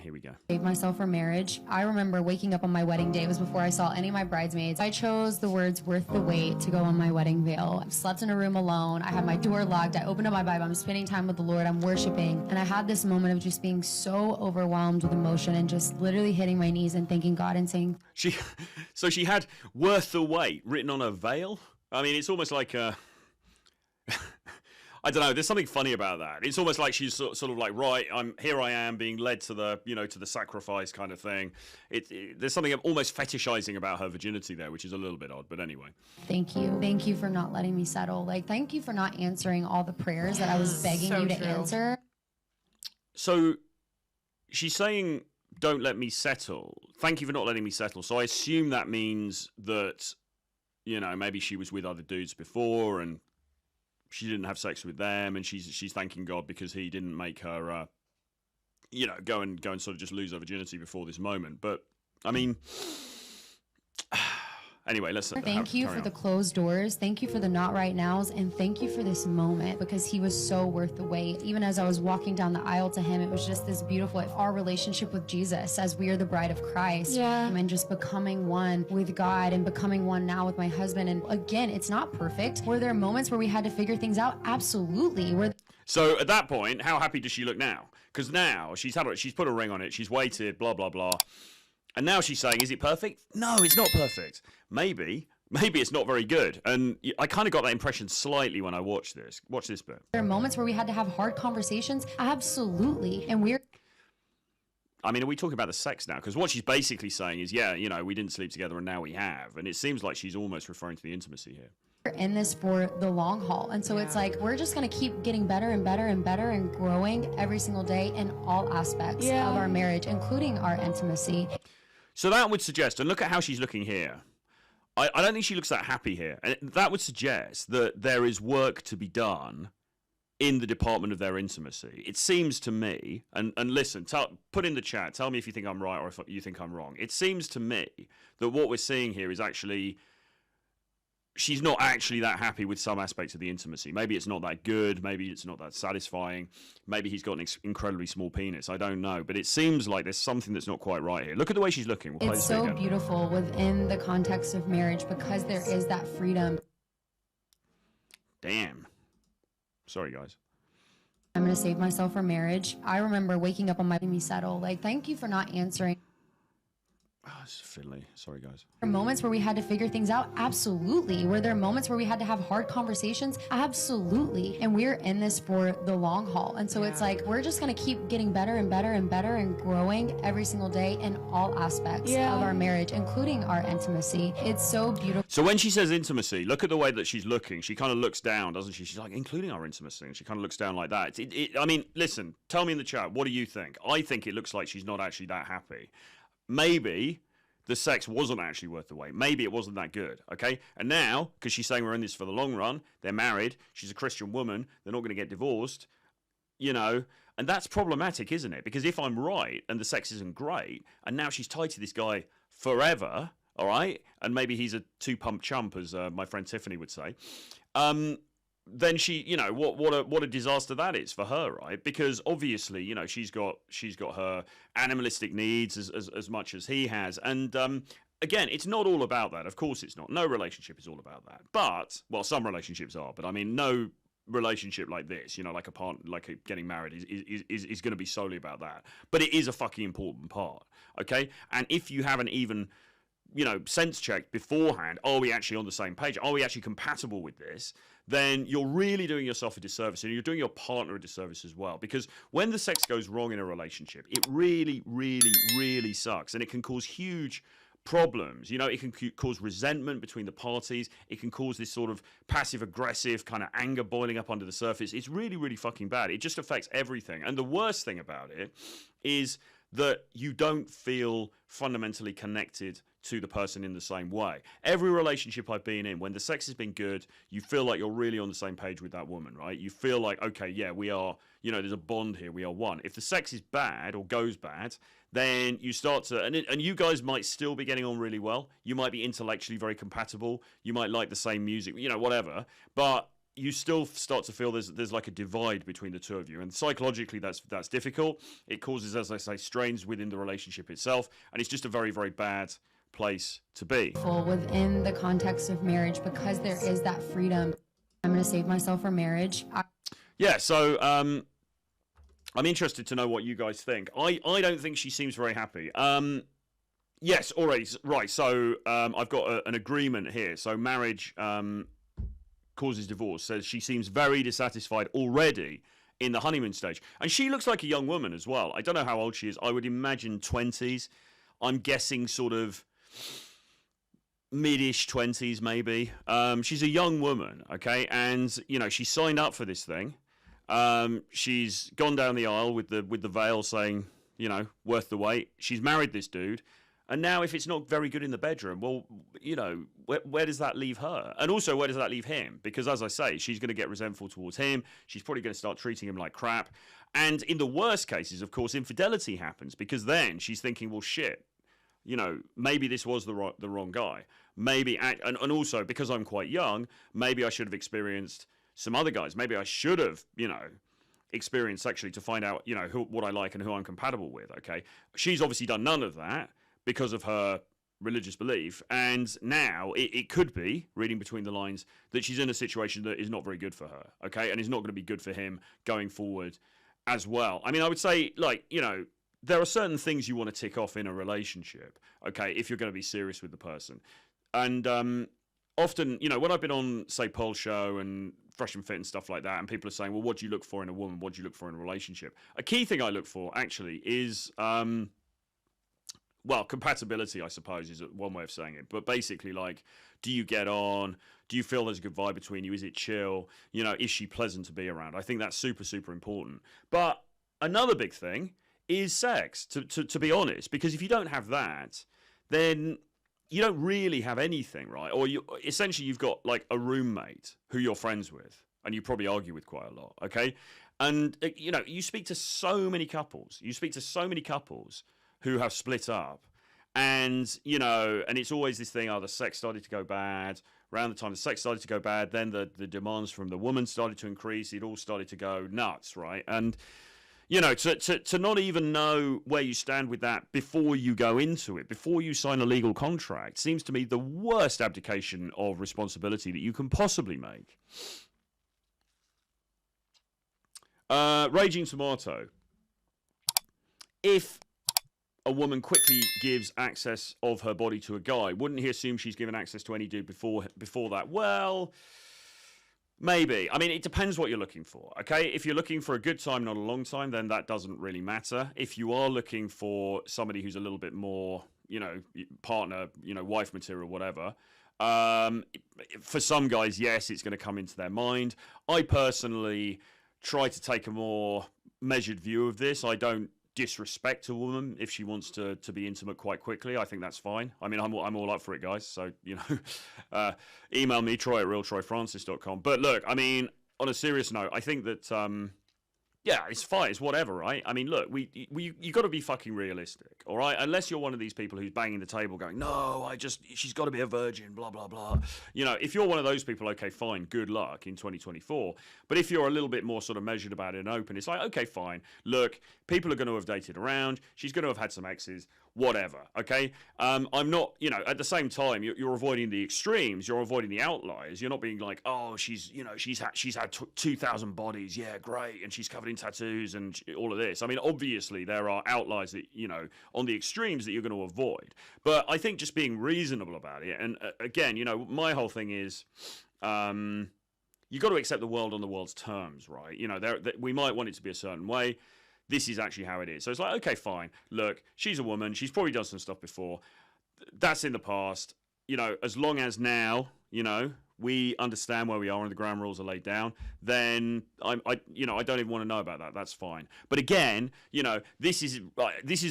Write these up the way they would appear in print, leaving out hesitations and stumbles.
Here we go. Saved myself for marriage. I remember waking up on my wedding day. It was before I saw any of my bridesmaids. I chose the words "worth the wait" to go on my wedding veil. I slept in a room alone. I had my door locked. I opened up my Bible. I'm spending time with the Lord. I'm worshiping. And I had this moment of just being so overwhelmed with emotion and just literally hitting my knees and thanking God and saying, So she had "worth the wait" written on her veil. I mean, it's almost like I don't know. There's something funny about that. It's almost like she's sort of like, right, I am being led to the, to the sacrifice kind of thing. There's something almost fetishizing about her virginity there, which is a little bit odd. But anyway. Thank you. Thank you for not letting me settle. Like, thank you for not answering all the prayers that I was begging you to answer. So she's saying, don't let me settle. Thank you for not letting me settle. So I assume that means that, maybe she was with other dudes before and she didn't have sex with them, and she's thanking God because he didn't make her, go and sort of just lose her virginity before this moment. But I mean, anyway, let's. Thank you for the closed doors. Thank you for the not right nows, and thank you for this moment because he was so worth the wait. Even as I was walking down the aisle to him, it was just this beautiful. Our relationship with Jesus, as we are the bride of Christ, and just becoming one with God and becoming one now with my husband. And again, it's not perfect. Were there moments where we had to figure things out? Absolutely. So at that point, how happy does she look now? Because now she's put a ring on it. She's waited. Blah blah blah. And now she's saying, is it perfect? No, it's not perfect. Maybe it's not very good. And I kind of got that impression slightly when I watched this. Watch this bit. There are moments where we had to have hard conversations. Absolutely. And are we talking about the sex now? Because what she's basically saying is, we didn't sleep together and now we have. And it seems like she's almost referring to the intimacy here. We're in this for the long haul. And so it's like, we're just going to keep getting better and better and better and growing every single day in all aspects of our marriage, including our intimacy. So that would suggest, and look at how she's looking here. I don't think she looks that happy here. And that would suggest that there is work to be done in the department of their intimacy. It seems to me, and listen, put in the chat, tell me if you think I'm right or if you think I'm wrong. It seems to me that what we're seeing here is actually, she's not actually that happy with some aspects of the intimacy. Maybe it's not that good. Maybe it's not that satisfying. Maybe he's got an incredibly small penis. I don't know. But it seems like there's something that's not quite right here. Look at the way she's looking. It's so beautiful within the context of marriage because there is that freedom. Damn. Sorry, guys. I'm going to save myself for marriage. I remember waking up on my me settle. Like, thank you for not answering. Oh, it's fiddly. Sorry, guys. There are moments where we had to figure things out? Absolutely. Were there moments where we had to have hard conversations? Absolutely. And we're in this for the long haul. And so it's like, we're just going to keep getting better and better and better and growing every single day in all aspects of our marriage, including our intimacy. It's so beautiful. So when she says intimacy, look at the way that she's looking. She kind of looks down, doesn't she? She's like, including our intimacy. And she kind of looks down like that. Listen, tell me in the chat, what do you think? I think it looks like she's not actually that happy. Maybe the sex wasn't actually worth the wait. Maybe it wasn't that good, okay? And now, because she's saying we're in this for the long run, they're married, she's a Christian woman, they're not going to get divorced, and that's problematic, isn't it? Because if I'm right and the sex isn't great, and now she's tied to this guy forever, all right? And maybe he's a two-pump chump, as my friend Tiffany would say, then she, what a disaster that is for her, right? Because obviously, she's got her animalistic needs as much as he has, and again, it's not all about that. Of course, it's not. No relationship is all about that. But some relationships are. But no relationship like this, like getting married, is going to be solely about that. But it is a fucking important part, okay? And if you haven't even sense checked beforehand, are we actually on the same page? Are we actually compatible with this? Then you're really doing yourself a disservice, and you're doing your partner a disservice as well. Because when the sex goes wrong in a relationship, it really, really, really sucks, and it can cause huge problems. It can cause resentment between the parties. It can cause this sort of passive-aggressive kind of anger boiling up under the surface. It's really, really fucking bad. It just affects everything. And the worst thing about it is that you don't feel fundamentally connected to the person in the same way. Every relationship I've been in, when the sex has been good, you feel like you're really on the same page with that woman, right? You feel like, okay, yeah, we are, there's a bond here, we are one. If the sex is bad or goes bad, then you start to, and you guys might still be getting on really well. You might be intellectually very compatible. You might like the same music, whatever. But you still start to feel there's like a divide between the two of you, and psychologically that's difficult. It causes, as I say, strains within the relationship itself, and it's just a very, very bad place to be. Within the context of marriage, because there is that freedom. I'm going to save myself for marriage. Yeah, so I'm interested to know what you guys think. I don't think she seems very happy. Yes, all right. So I've got an agreement here. So marriage causes divorce. Says she seems very dissatisfied already in the honeymoon stage. And she looks like a young woman as well. I don't know how old she is. I would imagine 20s. I'm guessing sort of mid-ish 20s maybe. She's a young woman, okay? And, you know, she signed up for this thing. She's gone down the aisle with the veil saying, you know, worth the wait. She's married this dude. And now if it's not very good in the bedroom, well, you know, where does that leave her? And also, where does that leave him? Because as I say, she's going to get resentful towards him. She's probably going to start treating him like crap. And in the worst cases, of course, infidelity happens, because then she's thinking, well, shit, you know, maybe this was the wrong guy. Maybe, and also, because I'm quite young, maybe I should have experienced some other guys. Maybe I should have, you know, experienced sexually to find out, you know, what I like and who I'm compatible with, okay? She's obviously done none of that because of her religious belief, and now it could be, reading between the lines, that she's in a situation that is not very good for her, okay, and is not going to be good for him going forward as well. I mean, I would say, like, you know, there are certain things you want to tick off in a relationship, okay, if you're going to be serious with the person. And often, you know, when I've been on, say, Pearl's show and Fresh and Fit and stuff like that, and people are saying, well, what do you look for in a woman? What do you look for in a relationship? A key thing I look for, actually, is well, compatibility, I suppose, is one way of saying it. But basically, like, do you get on? Do you feel there's a good vibe between you? Is it chill? You know, is she pleasant to be around? I think that's super, super important. But another big thing is sex, to be honest. Because if you don't have that, then you don't really have anything, right? Or essentially, you've got, like, a roommate who you're friends with, and you probably argue with quite a lot, okay? And, you know, you speak to so many couples. Who have split up, and, you know, and it's always this thing, the sex started to go bad. Around the time the sex started to go bad, then the demands from the woman started to increase. It all started to go nuts, right? And, you know, to not even know where you stand with that before you go into it, before you sign a legal contract, seems to me the worst abdication of responsibility that you can possibly make. Raging Tomato. If a woman quickly gives access of her body to a guy, wouldn't he assume she's given access to any dude before that? Well, maybe. I mean, it depends what you're looking for, okay? If you're looking for a good time, not a long time, then that doesn't really matter. If you are looking for somebody who's a little bit more, you know, partner, you know, wife material, whatever, for some guys, yes, it's going to come into their mind. I personally try to take a more measured view of this. I don't disrespect a woman if she wants to be intimate quite quickly. I think that's fine. I mean, I'm all up for it, guys. So, you know, email me, troy@realtroyfrancis.com. But look, I mean, on a serious note, I think that yeah, it's fine. It's whatever, right? I mean, look, you got to be fucking realistic, all right? Unless you're one of these people who's banging the table going, no, she's got to be a virgin, blah, blah, blah. You know, if you're one of those people, okay, fine, good luck in 2024. But if you're a little bit more sort of measured about it and open, it's like, okay, fine. Look, people are going to have dated around. She's going to have had some exes, whatever, okay? I'm not, you know, at the same time, you're avoiding the extremes. You're avoiding the outliers. You're not being like, oh, she's had 2,000 bodies. Yeah, great. And she's covered in tattoos and all of this. I mean, obviously there are outliers that, you know, on the extremes that you're going to avoid. But I think just being reasonable about it. And again, you know, my whole thing is, you got to accept the world on the world's terms, right? You know, we might want it to be a certain way. This is actually how it is. So it's like, okay, fine. Look, she's a woman. She's probably done some stuff before. That's in the past. You know, as long as now, you know, we understand where we are and the ground rules are laid down, then I don't even want to know about that. That's fine. But again, you know, this is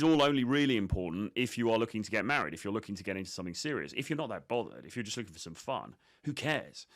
all only really important if you are looking to get married, if you're looking to get into something serious. If you're not that bothered, if you're just looking for some fun, who cares?